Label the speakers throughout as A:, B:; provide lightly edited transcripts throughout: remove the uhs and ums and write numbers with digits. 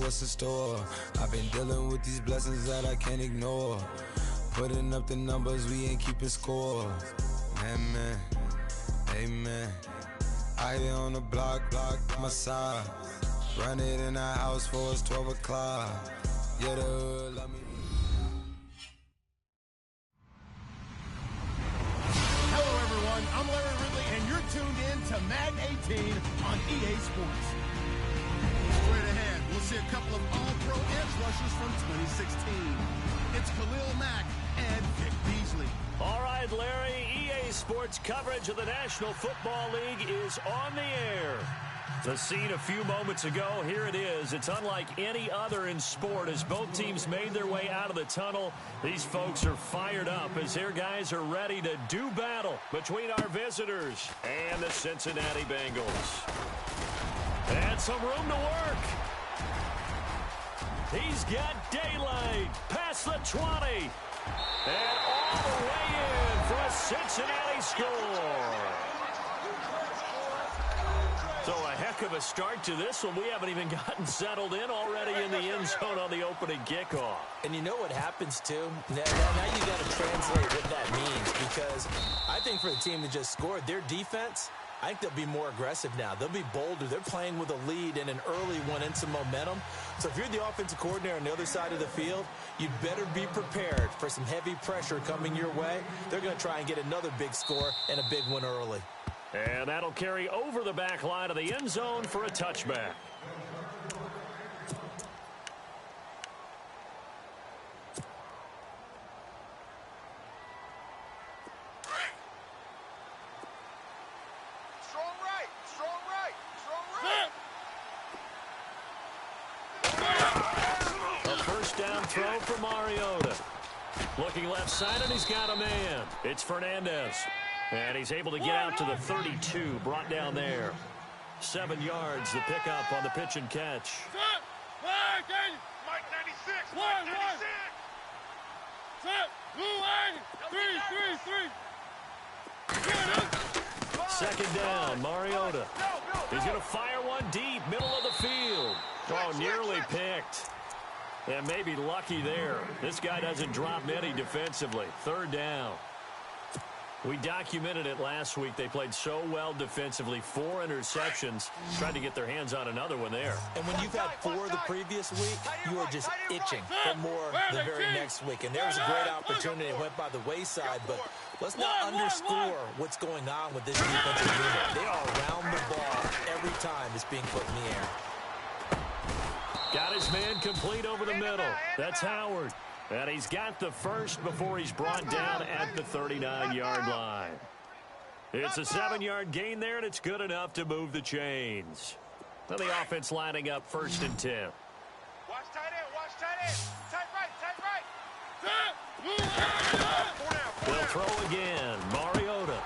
A: what's in store. I've been dealing with these blessings that I can't ignore. Putting up the numbers, we ain't keeping score. Amen, amen. I here on the block, my side. Run it in our house for us 12 o'clock. Yeah, the hood, love me.
B: Hello, everyone. I'm Larry Ridley, and you're tuned in to Madden 18 on EA Sports. Straight ahead, we'll see a couple of all-pro edge rushers from 2016. It's Khalil Mack and Vic Beasley.
C: All right, Larry, EA Sports coverage of the National Football League is on the air. The scene a few moments ago, here it is. It's unlike any other in sport as both teams made their way out of the tunnel. These folks are fired up as their guys are ready to do battle between our visitors and the Cincinnati Bengals. And some room to work. He's got daylight past the 20. And all the way in for a Cincinnati score. So a heck of a start to this one. We haven't even gotten settled in already in the end zone on the opening kickoff.
D: And you know what happens, too? Now you got to translate what that means, because I think for the team that just scored, their defense, I think they'll be more aggressive now. They'll be bolder. They're playing with a lead and an early one and some momentum. So if you're the offensive coordinator on the other side of the field, you'd better be prepared for some heavy pressure coming your way. They're going to try and get another big score and a big one early.
C: And that'll carry over the back line of the end zone for a touchback. A first down throw for Mariota. Looking left side, and he's got a man. It's Fernandez. And he's able to get out to the 32, brought down there. 7 yards, the pickup on the pitch and catch.
E: Mike 96, Mike 96.
C: Second down, Mariota. He's going to fire one deep, middle of the field. Oh, nearly picked. And maybe lucky there. This guy doesn't drop many defensively. Third down. We documented it last week. They played so well defensively. 4 interceptions. Tried to get their hands on another one there.
D: And when you've had 4 the previous week, you are just itching for more the very next week. And there was a great opportunity. It went by the wayside, but let's not underscore what's going on with this defensive unit. They are around the ball every time it's being put in the air.
C: Got his man complete over the middle. That's Howard. And he's got the first before he's brought down at the 39-yard line. It's a 7-yard gain there, and it's good enough to move the chains. Now the offense lining up 1st and 10.
E: Watch tight end, watch tight end. Tight right.
C: They'll throw again. Mariota.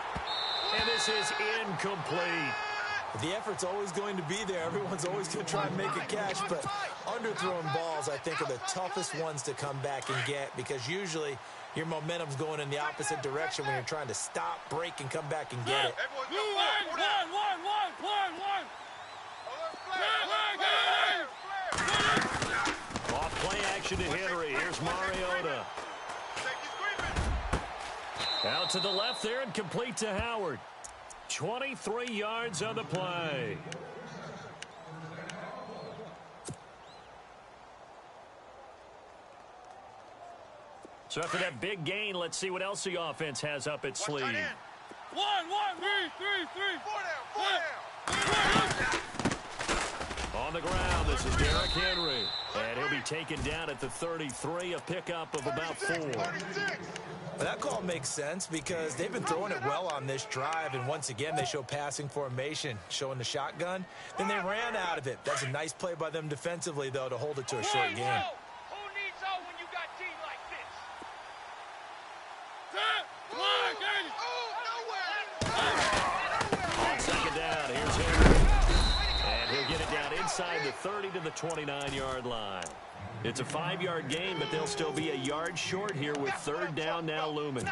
C: And this is incomplete.
D: The effort's always going to be there. Everyone's always going to try and make a catch, but underthrown balls, I think, are the toughest ones to come back and get, because usually your momentum's going in the opposite direction when you're trying to stop, break, and come back and get it.
C: Off play action to Henry. Here's Mariota. Out to the left there and complete to Howard. 23 yards on the play. So after that big gain, let's see what else the offense has up its sleeve.
E: 1, 2, 3, 4 down.
C: On the ground, this is Derrick Henry. And he'll be taken down at the 33, a pickup of about 4.
E: 36.
D: Well, that call makes sense because they've been throwing it well on this drive, and once again they show passing formation, showing the shotgun. Then they ran out of it. That's a nice play by them defensively, though, to hold it to a short game.
E: Who needs help when you got D like this?
C: On second down, here's Henry. And he'll get it down inside the 30 to the 29-yard line. It's a 5-yard gain, but they'll still be a yard short here with third down now looming.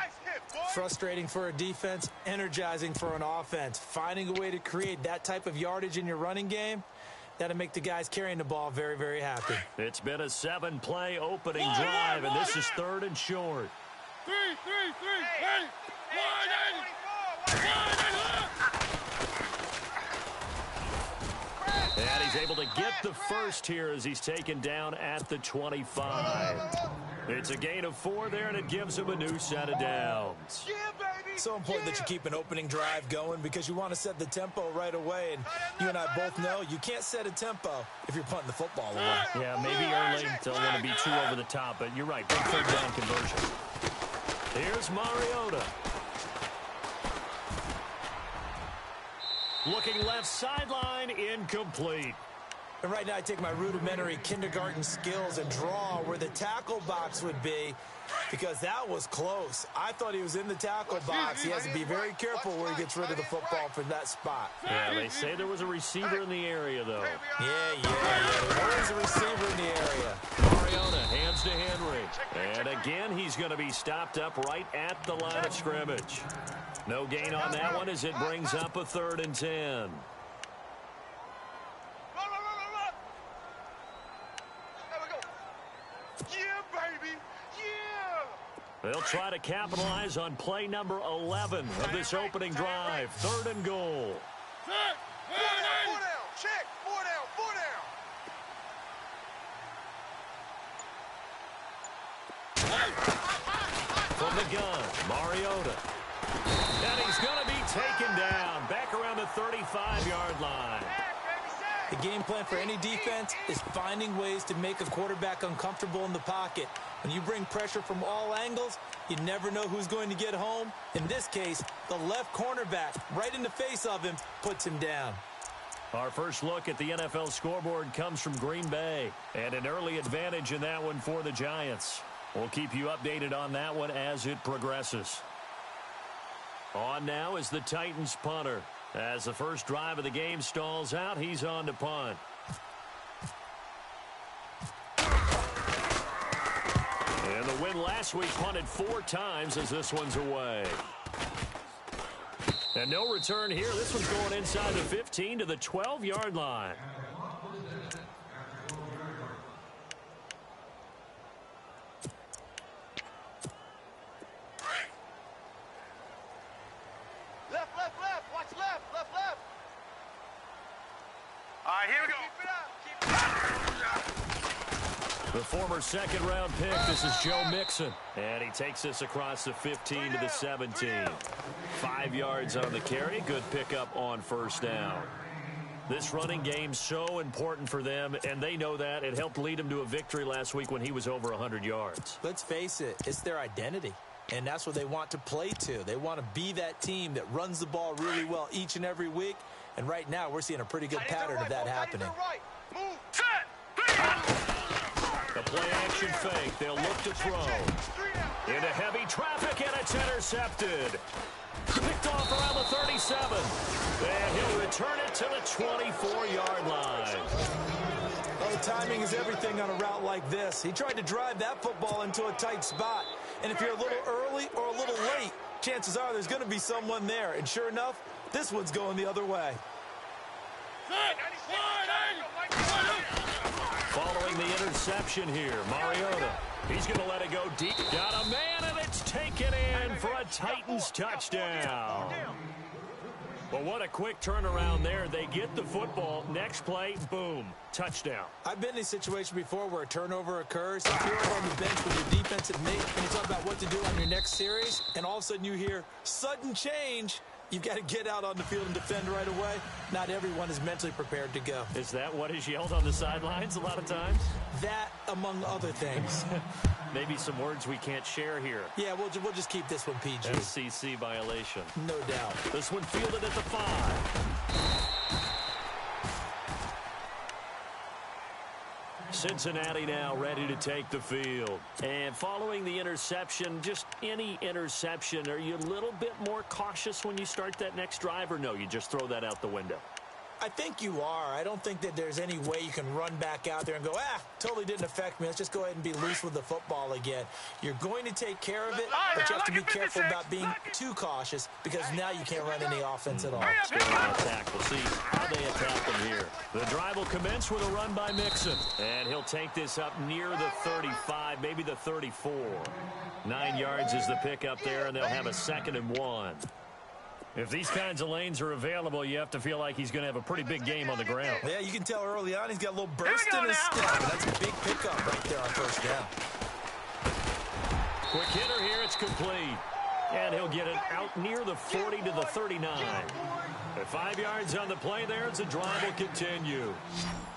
D: Frustrating for a defense, energizing for an offense. Finding a way to create that type of yardage in your running game, That'll make the guys carrying the ball very, very happy.
C: It's been a 7-play opening drive, and this is 3rd and short.
E: 3, 3, 3, 180.
C: And he's able to get the first here as he's taken down at the 25. It's a gain of 4 there, and it gives him a new set of downs.
E: Yeah, baby.
D: So important that you keep an opening drive going because you want to set the tempo right away. And you and I both know you can't set a tempo if you're punting the football away.
C: Yeah, maybe early. Don't want to be too over the top, but you're right. Big 3rd down conversion. Here's Mariota. Looking left sideline, incomplete.
D: And right now I take my rudimentary kindergarten skills and draw where the tackle box would be because that was close. I thought he was in the tackle box. He has to be very careful where he gets rid of the football from that spot.
C: Yeah, they say there was a receiver in the area, though.
D: Yeah. There is a receiver in the area.
C: Mariota hands to Henry. And again, he's going to be stopped up right at the line of scrimmage. No gain on that one as it brings up a 3rd and 10. They'll try to capitalize on play number 11 of this opening drive. 3rd and goal.
E: 4 down. Check. 4 down. 4 down.
C: From the gun, Mariota. And he's going to be taken down back around the 35-yard line.
D: The game plan for any defense is finding ways to make a quarterback uncomfortable in the pocket. When you bring pressure from all angles, you never know who's going to get home. In this case, the left cornerback, right in the face of him, puts him down.
C: Our first look at the NFL scoreboard comes from Green Bay, and an early advantage in that one for the Giants. We'll keep you updated on that one as it progresses. On now is the Titans punter. As the first drive of the game stalls out, he's on to punt. And the win last week punted 4 times as this one's away. And no return here. This one's going inside the 15 to the 12-yard line. The former 2nd-round pick, this is Joe Mixon. And he takes this across the 15 to the 17. 5 yards on the carry. Good pickup on 1st down. This running game so important for them, and they know that. It helped lead them to a victory last week when he was over 100 yards.
D: Let's face it, it's their identity. And that's what they want to play to. They want to be that team that runs the ball really well each and every week. And right now, we're seeing a pretty good pattern of that happening.
C: The play-action fake. They'll look to throw. Into heavy traffic, and it's intercepted. Picked off around the 37. And he'll return it to the 24-yard line.
D: Oh, timing is everything on a route like this. He tried to drive that football into a tight spot. And if you're a little early or a little late, chances are there's going to be someone there. And sure enough, this one's going the other way.
C: Following the interception here, Mariota. He's going to let it go deep. Got a man, and it's taken in for a Titans touchdown. Well, what a quick turnaround there. They get the football. Next play, boom, touchdown.
D: I've been in a situation before where a turnover occurs. If you're over on the bench with your defensive mate and you talk about what to do on your next series, and all of a sudden you hear sudden change, you've got to get out on the field and defend right away. Not everyone is mentally prepared to go.
C: Is that what is yelled on the sidelines a lot of times?
D: That, among other things.
C: Maybe some words we can't share here.
D: Yeah, we'll just keep this one PG.
C: SEC violation.
D: No doubt.
C: This one fielded at the 5. Cincinnati now ready to take the field. And following the interception, just any interception, are you a little bit more cautious when you start that next drive, or no, you just throw that out the window?
D: I think you are. I don't think that there's any way you can run back out there and go, totally didn't affect me. Let's just go ahead and be loose with the football again. You're going to take care of it, but you have to be careful about being too cautious because now you can't run any offense at all.
C: Attack. We'll see how they attack them here. The drive will commence with a run by Mixon, and he'll take this up near the 35, maybe the 34. 9 yards is the pickup there, and they'll have a 2nd and 1. If these kinds of lanes are available, you have to feel like he's going to have a pretty big game on the ground.
D: Yeah, you can tell early on he's got a little burst in his step. That's a big pickup right there on first down.
C: Quick hitter here. It's complete. And he'll get it out near the 40 to the 39. At 5 yards on the play there, as the drive will continue.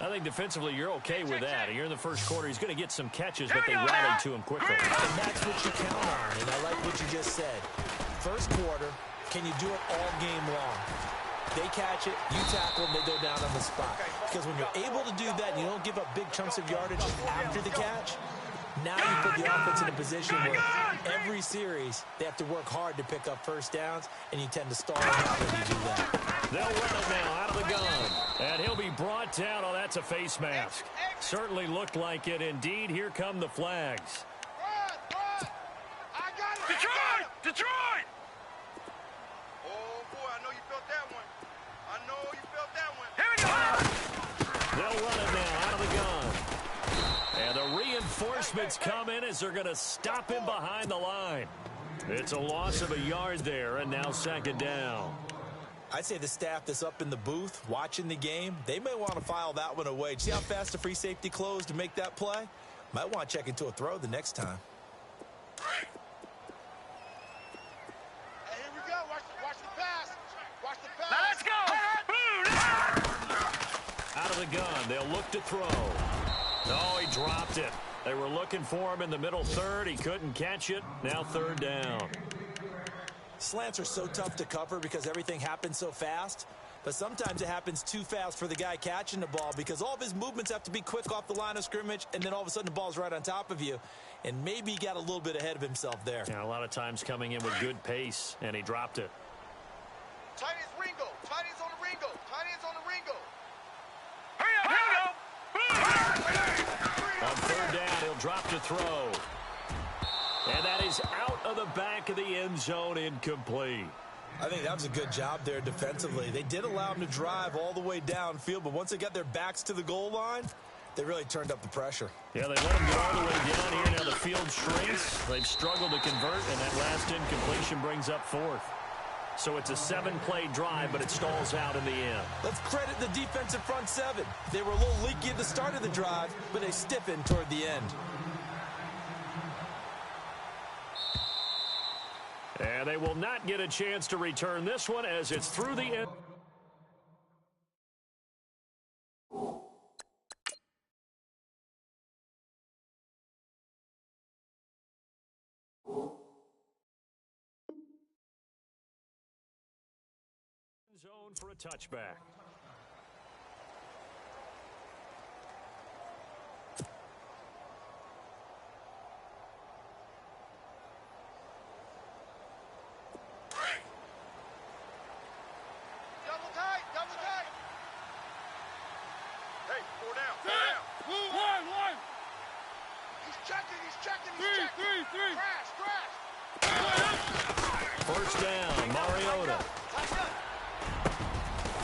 C: I think defensively you're okay with that. Here in the first quarter, he's going to get some catches, but they rallied to him quickly.
D: And that's what you count on, and I like what you just said. First quarter, can you do it all game long? They catch it, you tackle them, they go down on the spot. Because when you're able to do that and you don't give up big chunks of yardage after the catch, now you put the offense in a position where every series they have to work hard to pick up first downs, and you tend to stall them out when you do that.
C: They'll run it now out of the gun. And he'll be brought down. Oh, that's a face mask. Certainly looked like it. Indeed, here come the flags.
E: Detroit! Detroit! Oh, boy, I know you felt that one. I know you felt that one. Here we go!
C: They'll run it now out of the gun. And the reinforcements come in as they're going to stop him behind the line. It's a loss of a yard there, and now 2nd down.
D: I'd say the staff that's up in the booth watching the game, they may want to file that one away. See how fast the free safety closed to make that play? Might want to check into a throw the next time.
E: Here we go. Watch the pass. Watch the pass.
C: Now let's go. Out of the gun. They'll look to throw. Oh, he dropped it. They were looking for him in the middle third. He couldn't catch it. Now 3rd down.
D: Slants are so tough to cover because everything happens so fast. But sometimes it happens too fast for the guy catching the ball because all of his movements have to be quick off the line of scrimmage, and then all of a sudden the ball's right on top of you. And maybe he got a little bit ahead of himself there.
C: Yeah, a lot of times coming in with good pace, and he dropped it.
E: Tight ends Ringo. Tight ends on the Ringo. Tight ends on the Ringo.
C: On 3rd down, he'll drop to throw. And that is out of the back of the end zone, incomplete.
D: I think that was a good job there defensively. They did allow him to drive all the way downfield, but once they got their backs to the goal line, they really turned up the pressure.
C: Yeah, they let him get all the way down here. Now the field shrinks. They've struggled to convert, and that last incompletion brings up 4th. So it's a 7-play drive, but it stalls out in the end.
D: Let's credit the defensive front 7. They were a little leaky at the start of the drive, but they stiffened toward the end.
C: And they will not get a chance to return this one as it's through the end. Zone for a touchback.
E: Double tight. Hey, 4 down. 4 down. One. He's checking. Three. Crash.
C: First down, Mariota.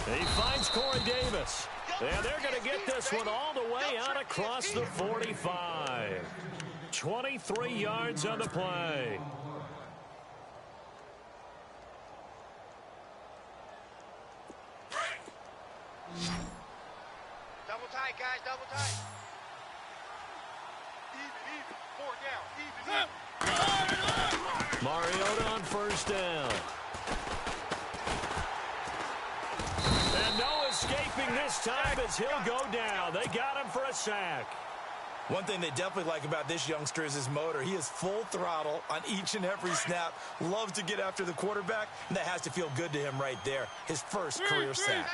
C: He finds Corey Davis. And they're going to get this one all the way out across the 45. 23 yards on the play.
E: Double tight, guys. Double tight. Even. 4 down. Even.
C: Mariota on first down. And no escaping this time as he'll go down. They got him for a sack.
D: One thing they definitely like about this youngster is his motor. He is full throttle on each and every snap. Loves to get after the quarterback, and that has to feel good to him right there. His first career sack.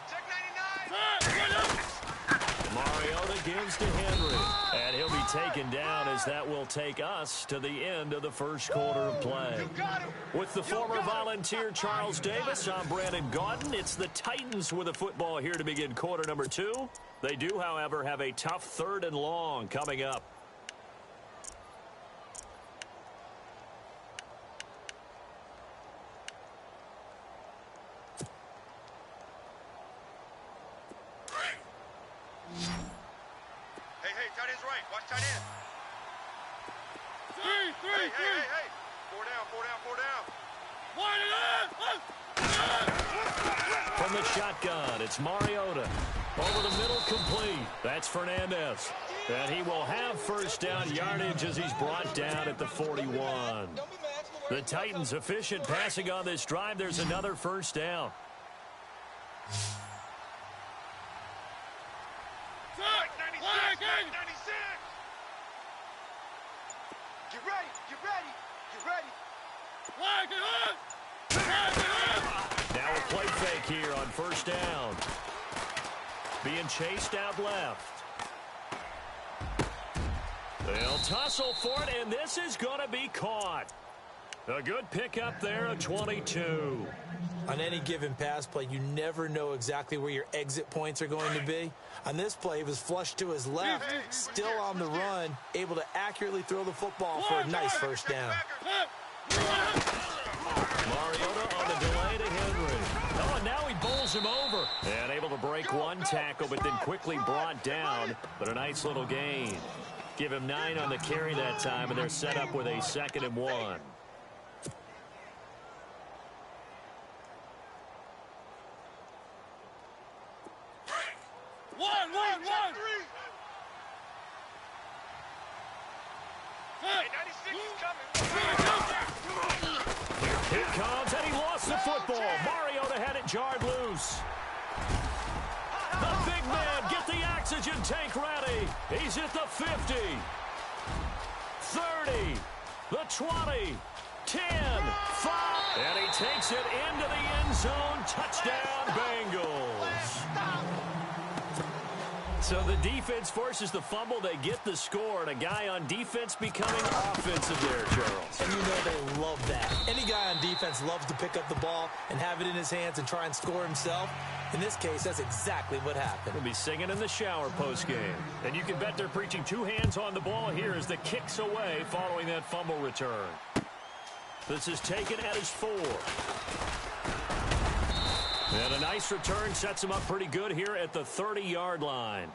E: Check 99.
C: Mariota gives to Henry. And he'll be taken down as that will take us to the end of the first quarter of play. With the former Volunteer Charles Davis, I'm Brandon Gaudin. It's the Titans with the football here to begin quarter number 2. They do, however, have a tough 3rd and long coming up.
E: Hey, tight end's right. Watch tight end. Hey. 4 down.
C: From the shotgun, it's Mariota. Over the middle, complete. That's Fernandez. And he will have first down yardage as he's brought down at the 41. The Titans efficient passing on this drive. There's another first down. Now a play fake here on first down. Being chased out left. They'll tussle for it, and this is going to be caught. A good pickup there of 22.
D: On any given pass play, you never know exactly where your exit points are going to be. On this play, he was flushed to his left, still on the run, able to accurately throw the football for a nice first down.
C: Mariota on the delay to Henry. Oh, and now he bowls him over. And able to break one tackle, but then quickly brought down. But a nice little gain. Give him 9 on the carry that time, and they're set up with a 2nd and 1. Here it comes, and he lost the football. Mariota had it jarred loose. The big man, get the oxygen tank ready. He's at the 50, 30, the 20, 10, 5, and he takes it into the end zone. Touchdown, Bengals. So the defense forces the fumble. They get the score, and a guy on defense becoming offensive there, Charles.
D: And you know they love that. Any guy on defense loves to pick up the ball and have it in his hands and try and score himself. In this case, that's exactly what happened.
C: He'll be singing in the shower postgame. And you can bet they're preaching 2 hands on the ball here as the kick's away following that fumble return. This is taken at his 4. And a nice return sets him up pretty good here at the 30-yard line.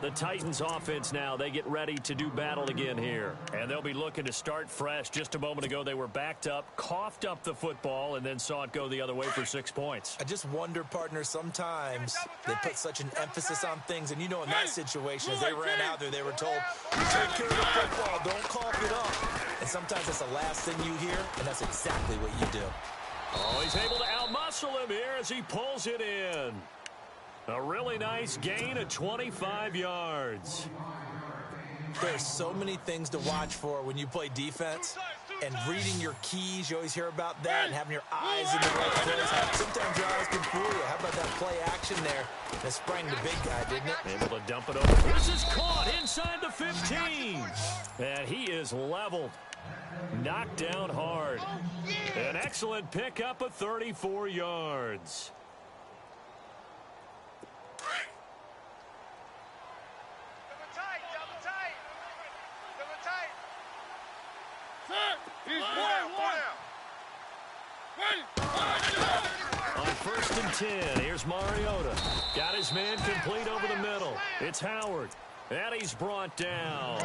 C: The Titans offense now, they get ready to do battle again here. And they'll be looking to start fresh. Just a moment ago, they were backed up, coughed up the football, and then saw it go the other way for 6 points.
D: I just wonder, partner, sometimes they put such an emphasis on things. And you know in that situation, as they ran out there, they were told, take care of the football, don't cough it up. And sometimes that's the last thing you hear, and that's exactly what you do.
C: Oh, he's able to outmuscle him here as he pulls it in. A really nice gain of 25 yards.
D: There's so many things to watch for when you play defense. And reading your keys, you always hear about that, and having your eyes in the right place. Sometimes your eyes can fool you. How about that play action there that sprang the big guy, didn't it?
C: Able to dump it over. This is caught inside the 15. And he is leveled. Knocked down hard. An excellent pickup of 34 yards. On 1st and 10, here's Mariota. Got his man complete over the middle. It's Howard. And he's brought down.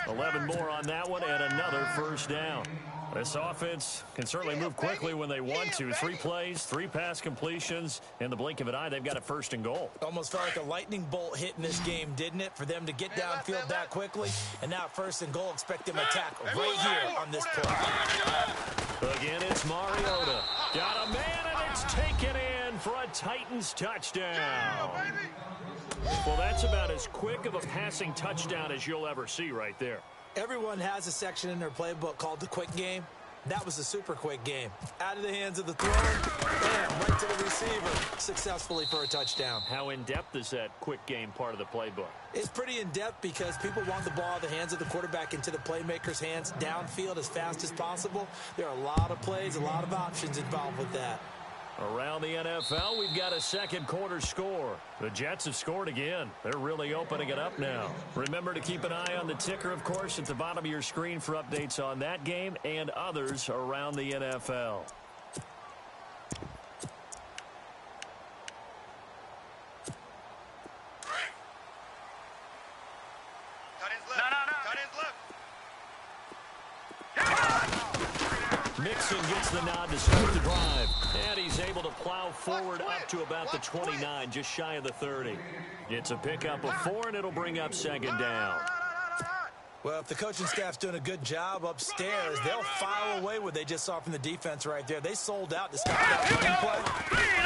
C: 11 more on that one and another first down. This offense can certainly move quickly when they want to. 3 plays, 3 pass completions. In the blink of an eye, they've got a 1st and goal.
D: Almost felt like a lightning bolt hit in this game, didn't it? For them to get downfield that quickly. And now 1st and goal, expect them to attack right here on this play.
C: Again, it's Mariota. Got a man, and it's taken in for a Titans touchdown. Well, that's about as quick of a passing touchdown as you'll ever see right there.
D: Everyone has a section in their playbook called the quick game. That was a super quick game. Out of the hands of the thrower, bam, right to the receiver, successfully for a touchdown.
C: How in-depth is that quick game part of the playbook?
D: It's pretty in-depth because people want the ball out of the hands of the quarterback into the playmaker's hands downfield as fast as possible. There are a lot of plays, a lot of options involved with that.
C: Around the NFL, we've got a second quarter score. The Jets have scored again. They're really opening it up now. Remember to keep an eye on the ticker, of course, at the bottom of your screen for updates on that game and others around the NFL. Mixon gets the nod to start the drive. And he's able to plow forward up to about the 29, just shy of the 30. It's a pickup of 4, and it'll bring up second down.
D: Well, if the coaching staff's doing a good job upstairs, they'll file away what they just saw from the defense right there. They sold out to stop that running play.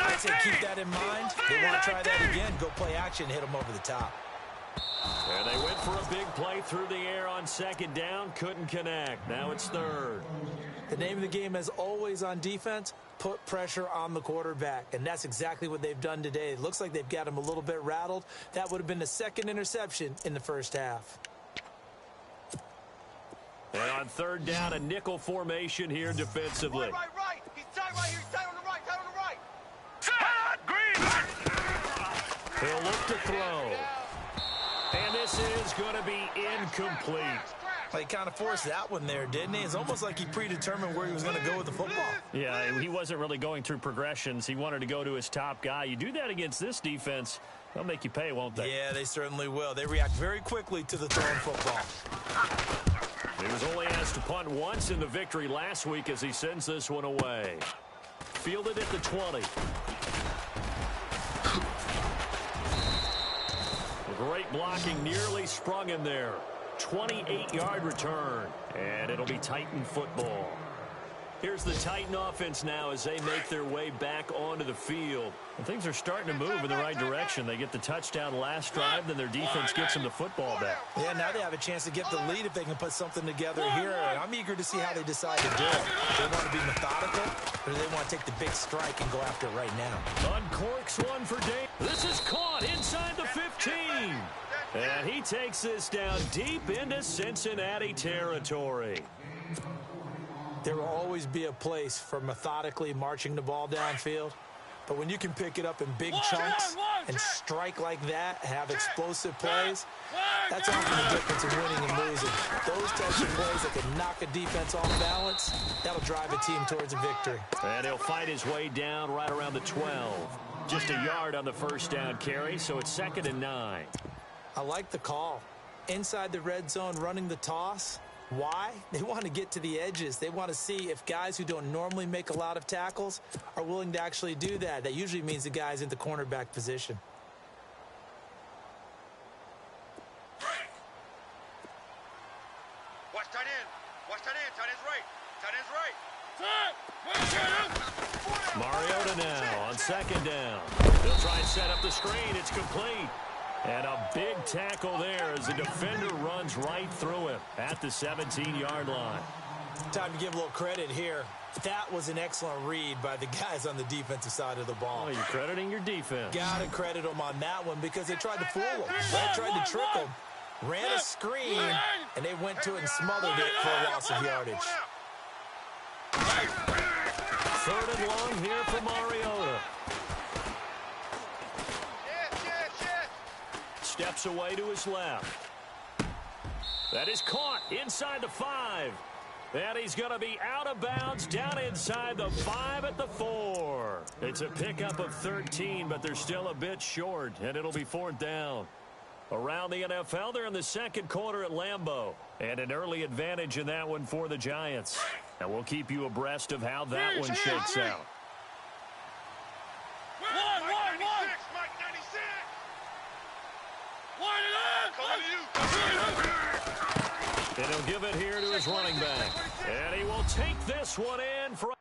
D: I'd say keep that in mind. They want to try that again. Go play action, hit them over the top.
C: And they went for a big play through the air on second down. Couldn't connect. Now it's third.
D: The name of the game, as always on defense, put pressure on the quarterback. And that's exactly what they've done today. It looks like they've got him a little bit rattled. That would have been the second interception in the first half.
C: And on third down, a nickel formation here defensively.
E: Right. He's tight right here. He's tight on the right. Tight on the right.
C: He'll look to throw. And this is going to be incomplete.
D: Well, he kind of forced that one there, didn't he? It's almost like he predetermined where he was going to go with the football.
C: Yeah, he wasn't really going through progressions. He wanted to go to his top guy. You do that against this defense, they'll make you pay, won't they?
D: Yeah, they certainly will. They react very quickly to the thrown football.
C: He was only asked to punt once in the victory last week as he sends this one away. Fielded at the 20. Great blocking, nearly sprung him there. 28-yard return, and it'll be Titan football. Here's the Titan offense now as they make their way back onto the field. And things are starting to move in the right direction. They get the touchdown last drive, then their defense gets them the football back.
D: Yeah, now they have a chance to get the lead if they can put something together here. And I'm eager to see how they decide to do it. They want to be methodical, or do they want to take the big strike and go after it right now?
C: Uncorks one for Dave. This is caught inside the 15. And he takes this down deep into Cincinnati territory.
D: There will always be a place for methodically marching the ball downfield. But when you can pick it up in big chunks and strike like that, have explosive plays, that's often the difference in winning and losing. Those types of plays that can knock a defense off balance, that'll drive a team towards a victory.
C: And he'll fight his way down right around the 12. Just a yard on the first down carry, so it's 2nd and 9.
D: I like the call. Inside the red zone, running the toss. Why? They want to get to the edges. They want to see if guys who don't normally make a lot of tackles are willing to actually do that. That usually means the guy's in the cornerback position.
E: Watch tight end. Watch tight end. Tight end's right. Tight end's right.
C: Mariota now on 2nd down. He'll try and set up the screen. It's complete. And a big tackle there as the defender runs right through him at the 17-yard line.
D: Time to give a little credit here. That was an excellent read by the guys on the defensive side of the ball.
C: Oh, you're crediting your defense.
D: Got to credit them on that one because they tried to fool him. They tried to trick him. Ran a screen, and they went to it and smothered it for a loss of yardage.
C: 3rd and long here for Mariota. Steps away to his left. That is caught inside the 5. And he's going to be out of bounds down inside the 5 at the 4. It's a pickup of 13, but they're still a bit short, and it'll be 4th down. Around the NFL, they're in the second quarter at Lambeau. And an early advantage in that one for the Giants. And we'll keep you abreast of how that one shakes out. And he'll give it here to his running back. And he will take this one in for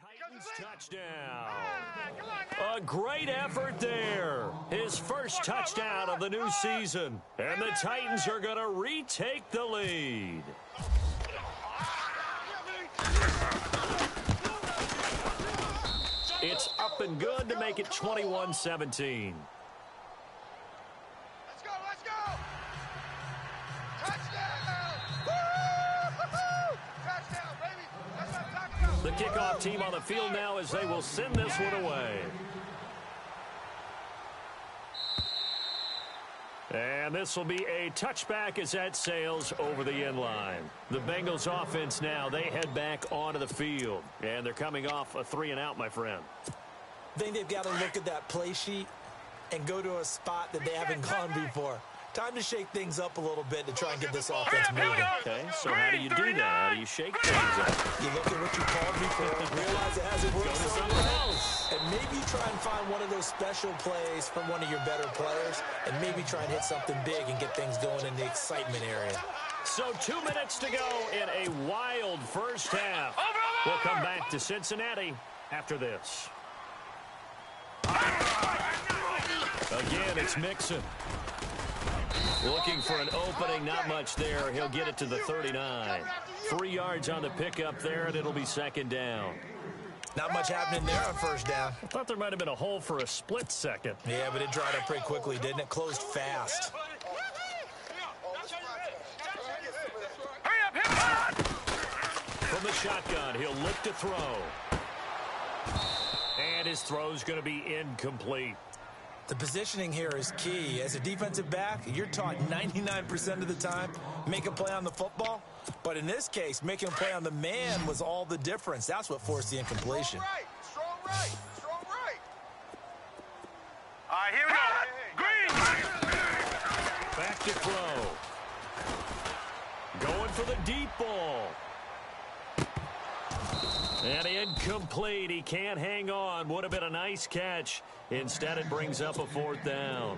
C: Titans touchdown. A great effort there. His first touchdown of the new season. And the Titans are going to retake the lead. It's up and good to make it 21-17.
E: Let's go, let's go! Touchdown! Woo! Touchdown, baby! That's what I'm talking about.
C: The kickoff team on the field now as they will send this one away. And this will be a touchback as that sails over the end line. The Bengals offense now, they head back onto the field. And they're coming off a 3-and-out, my friend.
D: I think they've got to look at that play sheet and go to a spot that they haven't gone before. Time to shake things up a little bit to try and get this offense moving.
C: Okay, so how do you do that? How do you shake things up?
D: You look at what you called me for, realize it hasn't worked so well, and maybe try and find one of those special plays from one of your better players, and maybe try and hit something big and get things going in the excitement area.
C: So 2 minutes to go in a wild first half. We'll come back to Cincinnati after this. Again, it's Mixon. Looking for an opening, not much there. He'll get it to the 39. 3 yards on the pickup there, and it'll be second down.
D: Not much happening there on first down.
C: I thought there might have been a hole for a split second.
D: Yeah, but it dried up pretty quickly, didn't it? Closed fast.
C: From the shotgun, he'll look to throw. And his throw's going to be incomplete.
D: The positioning here is key. As a defensive back, you're taught 99% of the time, make a play on the football. But in this case, making a play on the man was all the difference. That's what forced the incompletion.
E: Strong right, strong right.
F: All right, here we go. Green.
C: Back to throw. Going for the deep ball. And incomplete. He can't hang on. Would have been a nice catch. Instead, it brings up a fourth down.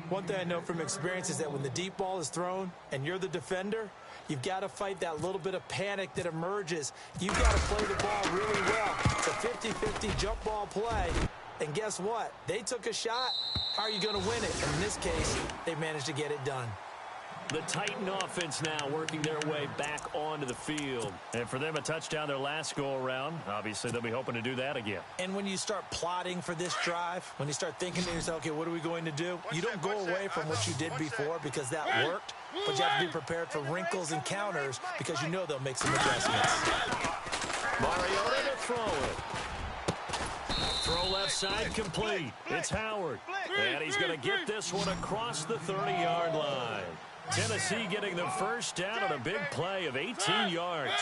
D: One thing I know from experience is that when the deep ball is thrown and you're the defender, you've got to fight that little bit of panic that emerges. You've got to play the ball really well. It's a 50-50 jump ball play. And guess what? They took a shot. How are you going to win it? And in this case, they managed to get it done.
C: The Titan offense now working their way back onto the field. And for them, a touchdown their last go-around. Obviously, they'll be hoping to do that again.
D: And when you start plotting for this drive, when you start thinking to yourself, okay, what are we going to do? You don't go away from what you did before because that worked, but you have to be prepared for wrinkles and counters because you know they'll make some adjustments.
C: Mariota to throw it. Throw left side complete. It's Howard. And he's going to get this one across the 30-yard line. Tennessee getting the first down on a big play of 18 yards.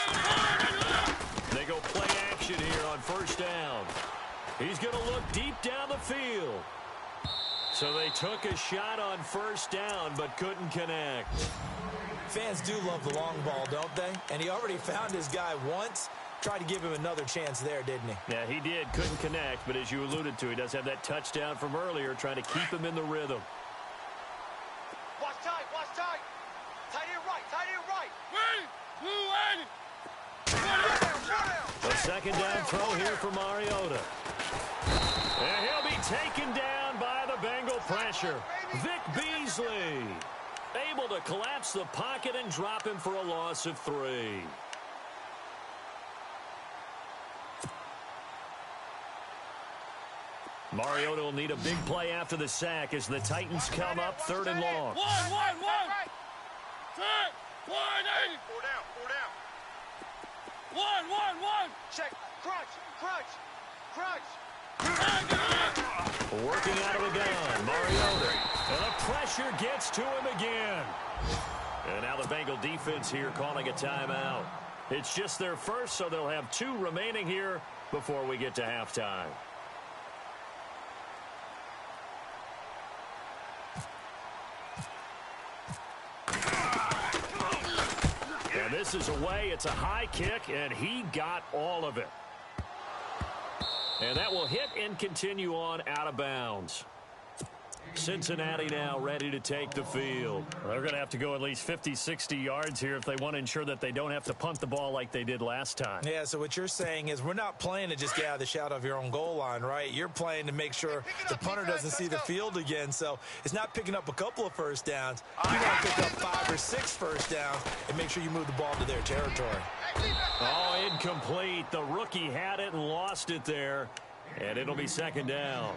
C: They go play action here on first down. He's going to look deep down the field. So they took a shot on first down but couldn't connect.
D: Fans do love the long ball, don't they? And he already found his guy once. Tried to give him another chance there, didn't he?
C: Yeah, he did. Couldn't connect, but as you alluded to, he does have that touchdown from earlier trying to keep him in the rhythm.
E: Watch tight, watch tight. Tight end right, tight end right.
C: A second down throw here for Mariota. And he'll be taken down by the Bengal pressure. Vic Beasley able to collapse the pocket and drop him for a loss of 3. Mariota will need a big play after the sack as the Titans come up 3rd and long.
E: One. Four down. Check. Crunch.
C: Working out of the gun, Mariota. And the pressure gets to him again. And now the Bengal defense here calling a timeout. It's just their first, so they'll have 2 remaining here before we get to halftime. And this is away. It's a high kick, and he got all of it. And that will hit and continue on out of bounds. Cincinnati now ready to take the field. They're going to have to go at least 50, 60 yards here if they want to ensure that they don't have to punt the ball like they did last time.
D: Yeah, so what you're saying is we're not playing to just get out of the shadow of your own goal line, right? You're playing to make sure the punter doesn't see the field again. So it's not picking up a couple of first downs. You want to pick up 5 or 6 first downs and make sure you move the ball to their territory.
C: Oh, incomplete. The rookie had it and lost it there. And it'll be second down.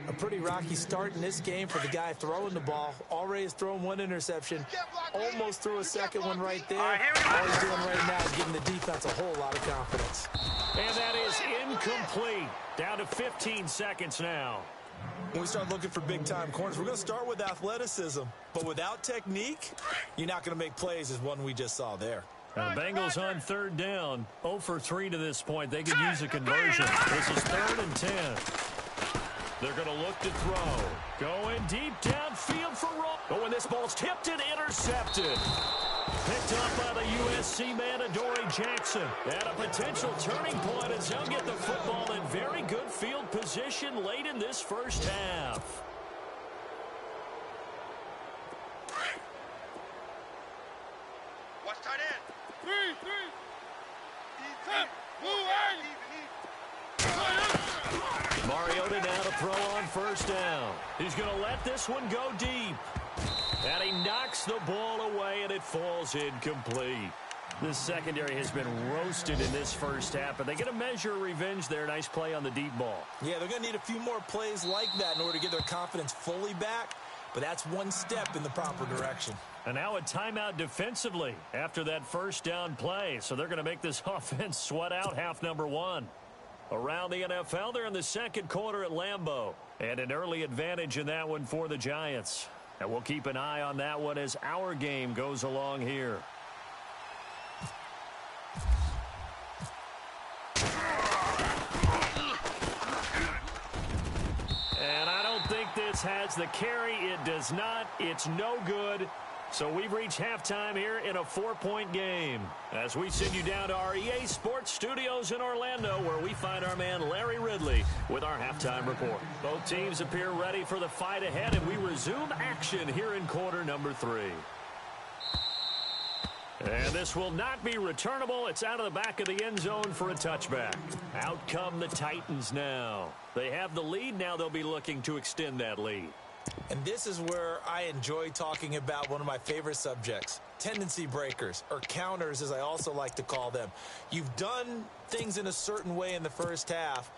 D: A pretty rocky start in this game for the guy throwing the ball. Already has thrown 1 interception. Almost threw a second one right there. All he's doing right now is giving the defense a whole lot of confidence.
C: And that is incomplete. Down to 15 seconds now.
D: When we start looking for big-time corners, we're going to start with athleticism. But without technique, you're not going to make plays as one we just saw there.
C: The Bengals on third down. 0 for 3 to this point. They could use a conversion. This is 3rd and 10. They're going to look to throw. Going deep downfield for Roll. Oh, and this ball's tipped and intercepted. Picked up by the USC man, Adoree Jackson. And a potential turning point as they'll get the football in very good field position late in this first half.
E: Watch tight end.
F: 3.
C: Mariota now to throw on first down. He's going to let this one go deep. And he knocks the ball away, and it falls incomplete. This secondary has been roasted in this first half, but they get a measure of revenge there. Nice play on the deep ball.
D: Yeah, they're going to need a few more plays like that in order to get their confidence fully back, but that's one step in the proper direction.
C: And now a timeout defensively after that first down play. So they're going to make this offense sweat out half number 1. Around the NFL, they're in the second quarter at Lambeau. And an early advantage in that one for the Giants. And we'll keep an eye on that one as our game goes along here. And I don't think this has the carry. It does not. It's no good. So we've reached halftime here in a 4-point game. As we send you down to our EA Sports Studios in Orlando, where we find our man Larry Ridley with our halftime report. Both teams appear ready for the fight ahead, and we resume action here in quarter number 3. And this will not be returnable. It's out of the back of the end zone for a touchback. Out come the Titans now. They have the lead. Now they'll be looking to extend that lead.
D: And this is where I enjoy talking about one of my favorite subjects, tendency breakers, or counters as I also like to call them. You've done things in a certain way in the first half,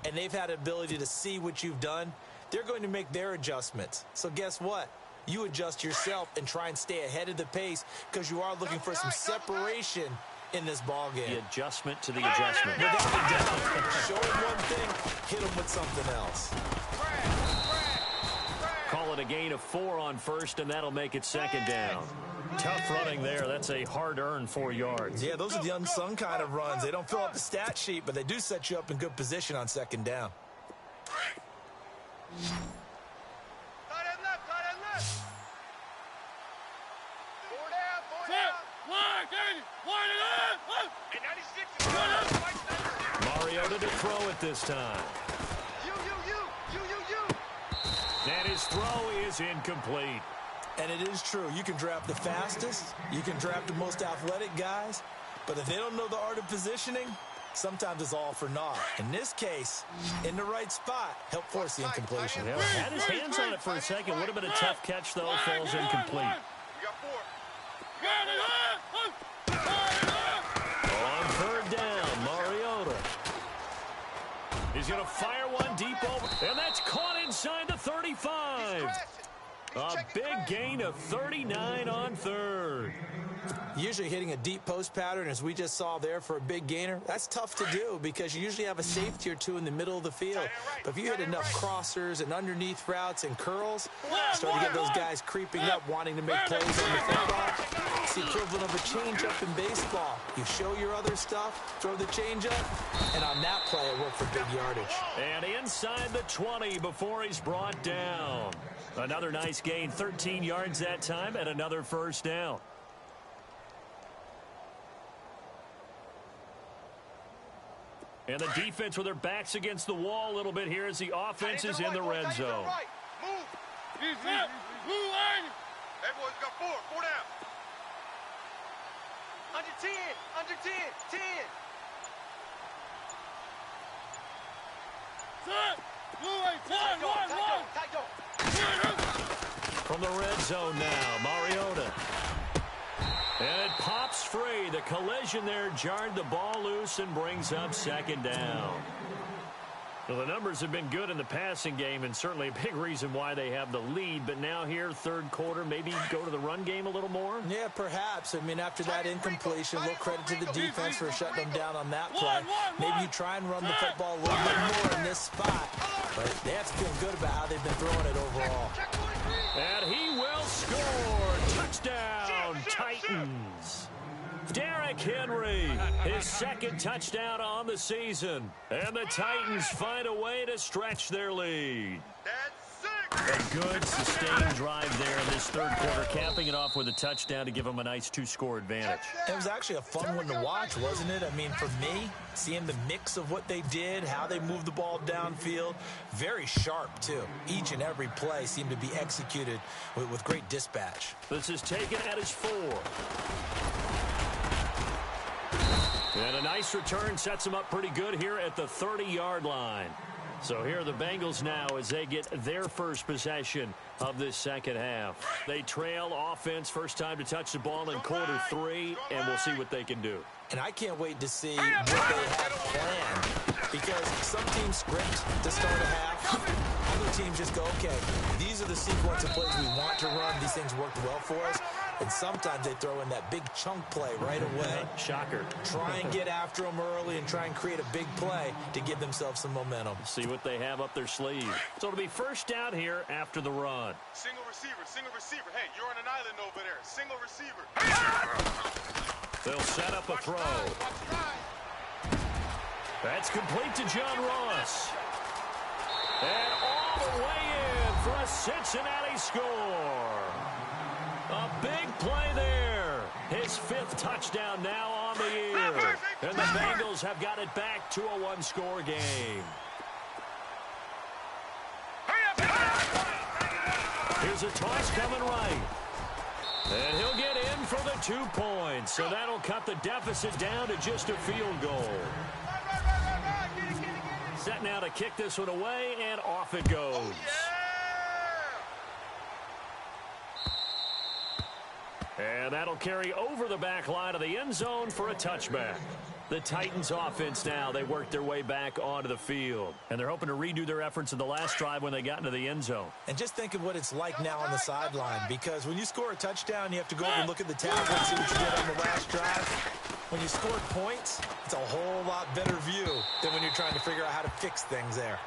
D: and they've had the ability to see what you've done. They're going to make their adjustments. So guess what? You adjust yourself and try and stay ahead of the pace because you are looking for some separation in this ball game.
C: The adjustment to the adjustment.
D: Without a doubt. Show them one thing, hit them with something else.
C: Call it a gain of 4 on first, and that'll make it second down. Tough running there. That's a hard-earned 4 yards.
D: Yeah, those are the unsung kind of runs. They don't fill up the stat sheet, but they do set you up in good position on second down.
E: Tight end left. 4 down.
C: 96. Mariota to throw it this time. And his throw is incomplete.
D: And it is true. You can draft the fastest. You can draft the most athletic guys. But if they don't know the art of positioning, sometimes it's all for naught. In this case, in the right spot, help force the incompletion.
C: Yeah, had his hands on it for a second. Would have been a tough catch, though. Falls incomplete.
E: We got 4.
C: On third down, Mariota. He's going to fire one deep over. And that's caught inside the 35. A big gain of 39 on third.
D: Usually hitting a deep post pattern, as we just saw there for a big gainer, that's tough to do because you usually have a safety or two in the middle of the field. But if you hit enough crossers and underneath routes and curls, start to get those guys creeping up, wanting to make plays on the football. It's the equivalent of a changeup in baseball. You show your other stuff, throw the changeup, and on that play, it worked for big yardage.
C: And inside the 20 before he's brought down. Another nice gain, 13 yards that time, and another first down. And the defense with their backs against the wall a little bit here as the offense is in the red zone.
E: Move.
F: Easy. Blue line.
E: Hey, boys, got 4. 4 down.
G: Under 10. Under 10. 10.
F: Set. Blue line. One.
G: Tight dog.
C: From the red zone now, Mariota. And it pops free. The collision there jarred the ball loose and brings up second down. Well, the numbers have been good in the passing game and certainly a big reason why they have the lead. But now here, third quarter, maybe go to the run game a little more?
D: Yeah, perhaps. I mean, after that incompletion, a little credit to the defense for shutting them down on that play. Maybe you try and run the football a little bit more in this spot. But they have to feel good about how they've been throwing it overall.
C: And he will score. Touchdown, Titans. Derrick Henry, his second touchdown on the season. And the Titans find a way to stretch their lead.
E: That's 6.
C: A good, sustained drive there in this third quarter, capping it off with a touchdown to give them a nice 2-score advantage.
D: It was actually a fun one to watch, wasn't it? I mean, for me, seeing the mix of what they did, how they moved the ball downfield, very sharp, too. Each and every play seemed to be executed with great dispatch.
C: This is taken at his 4. And a nice return sets them up pretty good here at the 30-yard line. So here are the Bengals now as they get their first possession of this second half. They trail offense, first time to touch the ball in quarter 3, and we'll see what they can do.
D: And I can't wait to see what they have planned. Because some teams script to start a half. Other teams just go, okay, these are the sequence of plays we want to run. These things worked well for us. And sometimes they throw in that big chunk play right away.
C: Shocker.
D: Try and get after them early and try and create a big play to give themselves some momentum.
C: See what they have up their sleeve. So it'll be first down here after the run.
E: Single receiver. Hey, you're on an island over there. Single receiver.
C: They'll set up a throw. That's complete to John Ross. And all the way in for a Cincinnati score. A big play there. His 5th touchdown now on the year. And the Bengals have got it back to a 1-score game. Here's a toss coming right. And he'll get in for the 2 points. So that'll cut the deficit down to just a field goal. Set now to kick this one away, and off it goes.
E: Oh, yeah!
C: And that'll carry over the back line of the end zone for a touchback. The Titans offense now, they work their way back onto the field. And they're hoping to redo their efforts in the last drive when they got into the end zone.
D: And just think of what it's like now on the sideline. Because when you score a touchdown, you have to go over and look at the tablet and see what you did on the last drive. When you scored points, it's a whole lot better view than when you're trying to figure out how to fix things there.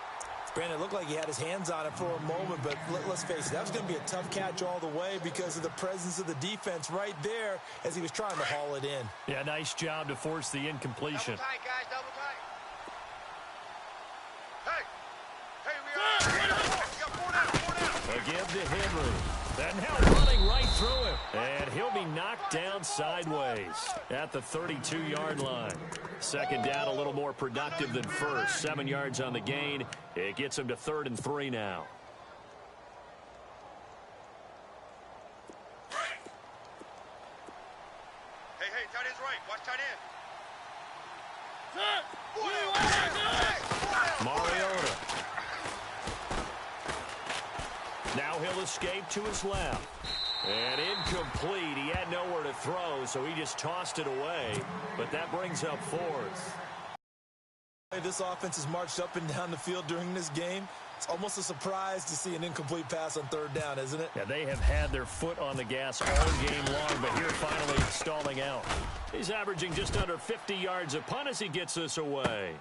D: Brandon, it looked like he had his hands on it for a moment, but let's face it, that was going to be a tough catch all the way because of the presence of the defense right there as he was trying to haul it in.
C: Yeah, nice job to force the incompletion.
E: Double tight, guys, double tight. Hey, we got 4 down.
C: A give to Henry. And now running right through him. And he'll be knocked down sideways at the 32-yard line. Second down, a little more productive than first. 7 yards on the gain. It gets him to 3rd and 3 now.
E: Hey, tight end's right. Watch tight end.
C: Mariota. Now he'll escape to his left. And incomplete. He had nowhere to throw, so he just tossed it away. But that brings up 4th.
D: This offense has marched up and down the field during this game. It's almost a surprise to see an incomplete pass on 3rd down, isn't it?
C: Yeah, they have had their foot on the gas all game long, but here finally stalling out. He's averaging just under 50 yards a punt as he gets this away.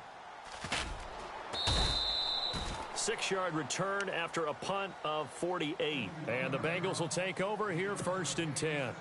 C: 6-yard return after a punt of 48. And the Bengals will take over here 1st and 10.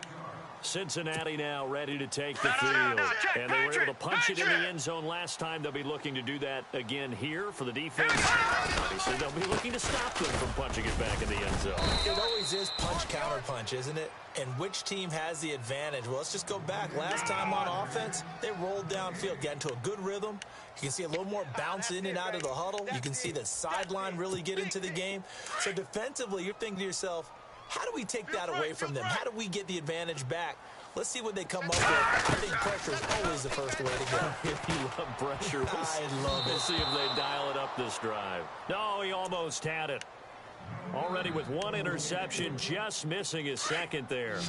C: Cincinnati now ready to take the field. And they were able to punch it in the end zone last time. They'll be looking to do that again here for the defense. Obviously, they'll be looking to stop them from punching it back in the end zone.
D: It always is punch-counter-punch, isn't it? And which team has the advantage? Well, let's just go back. Last time on offense, they rolled downfield, got into a good rhythm. You can see a little more bounce in and out of the huddle. You can see the sideline really get into the game. So defensively, you're thinking to yourself, how do we take that away from them? How do we get the advantage back? Let's see what they come up with. I think pressure is always the first way to go.
C: You love pressure.
D: I love it.
C: We'll see if they dial it up this drive. No, he almost had it. Already with one interception, just missing his second there.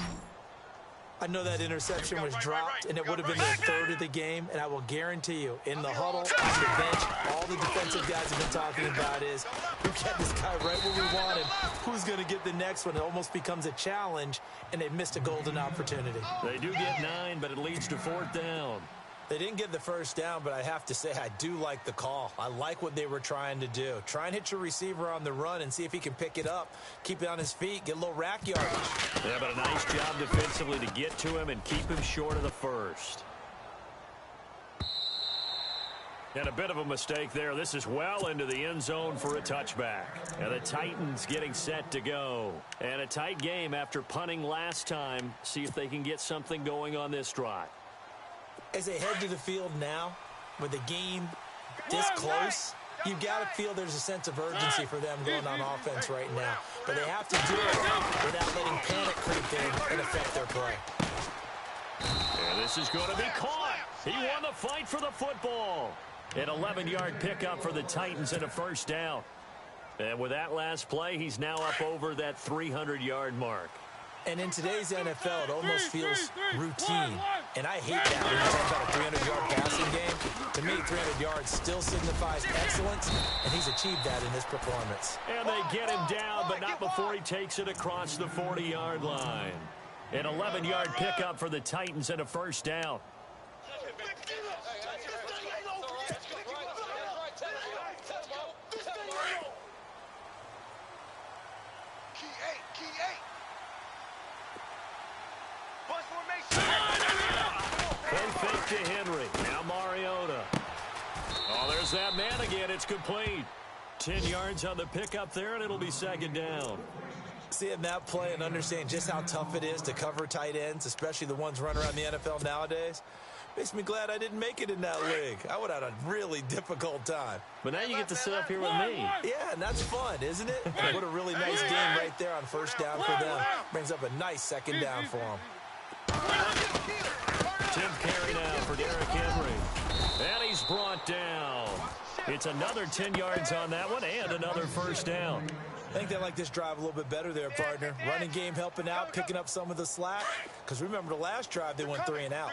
D: I know that interception was dropped, and it would have been their third of the game, and I will guarantee you, in the huddle, on the bench, all the defensive guys have been talking about is, who kept this guy right where we want him? Who's going to get the next one? It almost becomes a challenge, and they missed a golden opportunity.
C: They do get 9, but it leads to 4th down.
D: They didn't get the first down, but I have to say I do like the call. I like what they were trying to do. Try and hit your receiver on the run and see if he can pick it up, keep it on his feet, get a little rack yardage.
C: Yeah, but a nice job defensively to get to him and keep him short of the first. And a bit of a mistake there. This is well into the end zone for a touchback. And the Titans getting set to go. And a tight game after punting last time. See if they can get something going on this drive.
D: As they head to the field now, with the game this close, you've got to feel there's a sense of urgency for them going on offense right now. But they have to do it without letting panic creep in and affect their play.
C: And this is going to be caught. He won the fight for the football. An 11-yard pickup for the Titans and a first down. And with that last play, he's now up over that 300-yard mark.
D: And in today's NFL, it almost feels routine. And I hate that when you talk about a 300-yard passing game. To me, 300 yards still signifies excellence, and he's achieved that in this performance.
C: And they get him down, but not before he takes it across the 40-yard line. An 11-yard pickup for the Titans and a first down. To Henry. Now Mariota. Oh, there's that man again. It's complete. 10 yards on the pickup there, and it'll be second down.
D: Seeing that play and understanding just how tough it is to cover tight ends, especially the ones running around the NFL nowadays, makes me glad I didn't make it in that league. I would have had a really difficult time.
C: But now you get to sit up here with me.
D: Yeah, and that's fun, isn't it? What a really nice game right there on first down for them. Brings up a nice second down for them.
C: Tim carry now for Derrick Henry. And he's brought down. It's another 10 yards on that one and another first down.
D: I think they like this drive a little bit better there, partner. Running game helping out, picking up some of the slack. Because remember the last drive, they went 3 and out.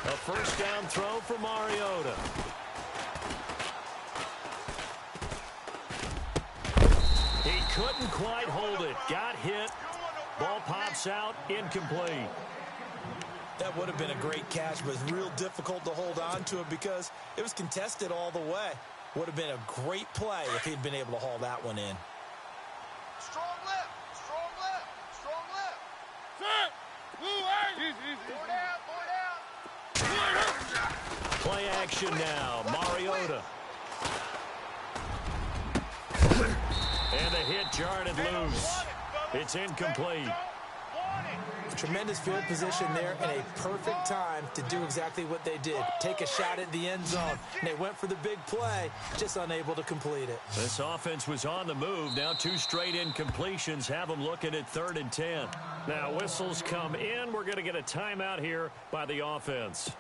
C: A first down throw for Mariota. He couldn't quite hold it. Got hit. Ball pops out. Incomplete.
D: That would have been a great catch, but it's real difficult to hold on to it because it was contested all the way. Would have been a great play if he'd been able to haul that one in.
E: Strong left. Strong left. Strong left.
C: Play action now. Mariota. And the hit jarred it loose. It's incomplete.
D: Tremendous field position there and a perfect time to do exactly what they did. Take a shot at the end zone. And they went for the big play, just unable to complete it.
C: This offense was on the move. Now 2 straight incompletions have them looking at 3rd and 10. Now whistles come in. We're going to get a timeout here by the offense.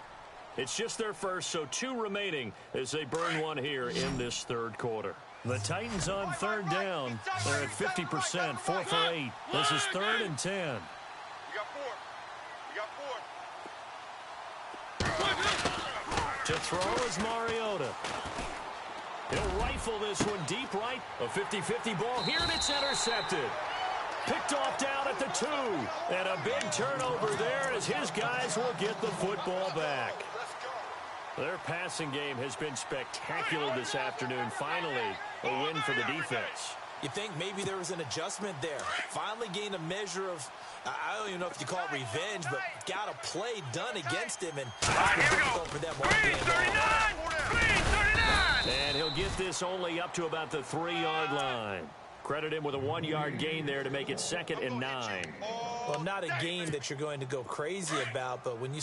C: It's just their first, so 2 remaining as they burn one here in this 3rd quarter. The Titans on 3rd down. They're at 50%, 4 for 8. This is 3rd and 10.
E: You got 4.
C: To throw is Mariota. He'll rifle this one deep right. A 50-50 ball here, and it's intercepted. Picked off down at the 2. And a big turnover there as his guys will get the football back. Their passing game has been spectacular this afternoon. Finally, a win for the defense.
D: You think maybe there was an adjustment there. Finally gained a measure of, I don't even know if you call it revenge, but got a play done against him. And that's been difficult for them all game long.
C: And he'll get this only up to about the 3-yard line. Credit him with a 1-yard gain there to make it 2nd and 9.
D: Well, not a game that you're going to go crazy about, but when you